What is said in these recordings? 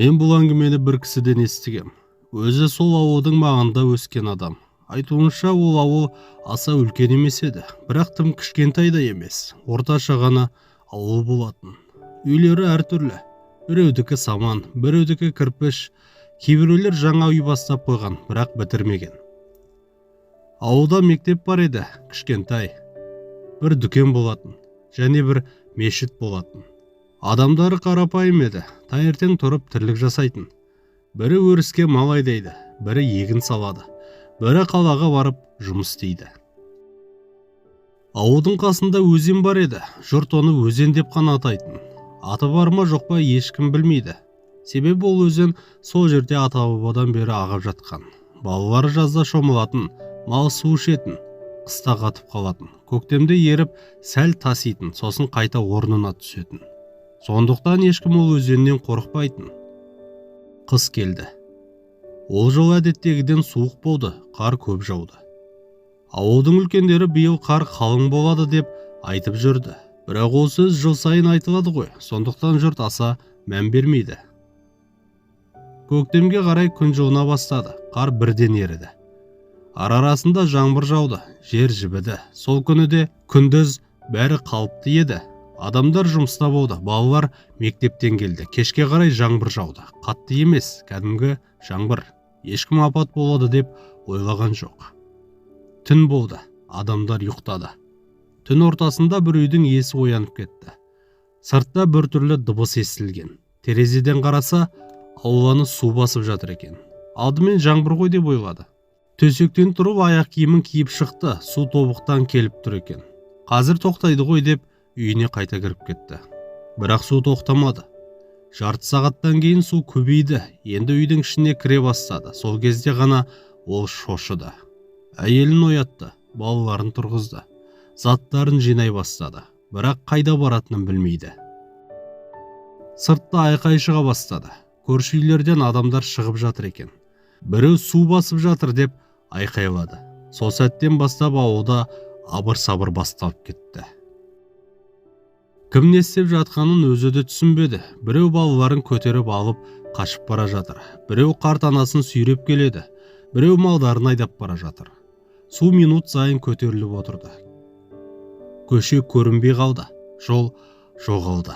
Мен бұл әңгімені бір кісіден естігем. Өзі сол ауылдың маңында өскен адам. Айтуынша ол ауыл аса үлкен емес еді, бірақ тым кішкентай да емес, орташа ғана ауыл болатын. Үйлері әртүрлі. Біреудікі саман, біреудікі кірпіш, кейбіреулер жаңа үй бастап қойған, бірақ бітірмеген. Ауылда мектеп бар еді, кішкентай. Бір дүкен болатын, және бір мешіт болатын. Адамдары қарапайым еді, таңертең тұрып тірлік жасайтын. Бірі өріске мал айдайды, бірі егін салады, бірі қалаға барып жұмыс істейді. Ауылдың қасында өзен бар еді, жұрт оны өзен деп қана атайтын. Аты бар ма жоқ па ешкім білмейді. Себебі ол өзен сол жерде ата-бабадан бері ағып жатқан. Балалары жазда шомылатын, мал су ішетін, қыста қатып қалатын, көктемде еріп сәл таситын, сосын қайта орнына түсетін. Сондықтан ешкім ол өзеннен қорықпайтын. Қыс келді. Ол жол әдеттегіден суық болды, қар көп жауды. Ауылдың үлкендері биыл қар қалың болады деп айтып жүрді. Бірақ ол сөз жыл сайын айтылады ғой, сондықтан жұрт аса мән бермейді. Көктемге қарай күн жылына бастады, қар бірден еріді. Арасында жаңбыр жауды, жер жібіді. Сол күні де күндіз бәрі қалыпты еді. Адамдар жұмыста болды, балалар мектептен келді. Кешке қарай жаңбыр жауды. Қатты емес, кәдімгі жаңбыр. Ешкім апат болады деп ойлаған жоқ. Түн болды, адамдар ұйықтады. Түн ортасында бір үйдің иесі оянып кетті. Сыртта біртүрлі дыбыс естілген. Терезеден қараса, ауланы су басып жатыр екен. Алдымен жаңбыр ғой деп ойлады. Төсектен тұрып аяқ киімін киіп шықты, су тобықтан келіп тұр екен. Қазір тоқтайды ғой деп үйіне қайта кіріп кетті. Бірақ су тоқтамады. Жарты сағаттан кейін су көбейді, енді үйдің ішіне кіре бастады. Сол кезде ғана ол шошыды. Әйелін оятты, балаларын тұрғызды. Заттарын жинай бастады, бірақ қайда баратынын білмейді. Сыртта айқай шыға бастады. Көрші үйлерден адамдар шығып жатыр екен. Біреу су басып жатыр деп айқайлады. Сол сәттен бастап ауылда абыр-сабыр басталып кетті. Кім не істеп жатқанын өзі де түсінбеді. Біреу балаларын көтеріп алып қашып бара жатыр. Біреу қарт анасын сүйреп келеді. Біреу малдарын айдап бара жатыр. Су минут сайын көтеріліп отырды. Көше көрінбей қалды. Жол жоғалды.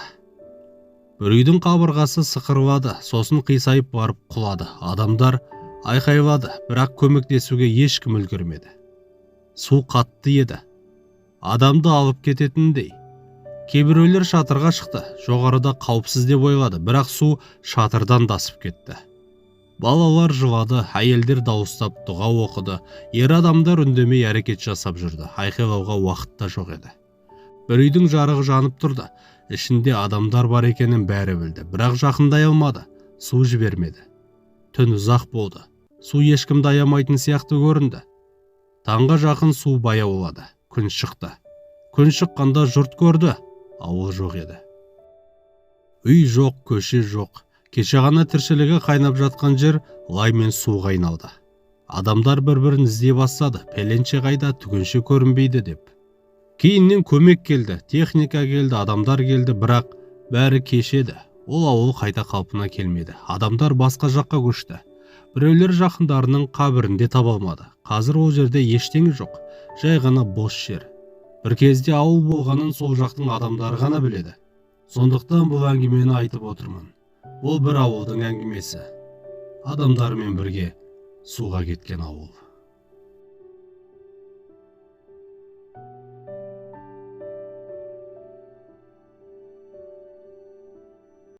Бір үйдің қабырғасы сықырлады, сосын қисайып барып құлады. Адамдар айқайлады, бірақ көмектесуге ешкім үлгермеді. Су қатты еді. Адамды алып кететіндей. Кейбіреулер шатырға шықты, жоғарыда қауіпсіз деп ойлады, бірақ су шатырдан тасып кетті. Балалар жылады, әйелдер дауыстап дұға оқыды, ер адамдар үндемей әрекет жасап жүрді, айқайлауға уақыт та жоқ еді. Бір үйдің жарығы жанып тұрды, ішінде адамдар бар екенін бәрі білді, бірақ жақындай алмады, су жібермеді. Түн ұзақ болды, су ешкімді аямайтын сияқты көрінді. Таңға жақын су баяулады, күн шықты. Күн шыққанда жұрт көрді, ауыл жоқ еді. Үй жоқ, көше жоқ. Кеше ғана тіршілігі қайнап жатқан жер лай мен суға айналды. Адамдар бір-бірін іздей бастады, пәленше қайда, түгенше көрінбейді деп. Кейіннен көмек келді, техника келді, адамдар келді, бірақ бәрі кешеді. Ол ауыл қайта қалпына келмеді. Адамдар басқа жаққа көшті. Біреулер жақындарының қабірінде таба алмады. Қазір ол жерде ештеңе жоқ, жай ғана бос жер. Бір кезде ауыл болғанын сол жақтың адамдары ғана біледі. Сондықтан бұл әңгімені айтып отырмын. Бұл бір ауылдың әңгімесі. Адамдармен бірге суға кеткен ауыл.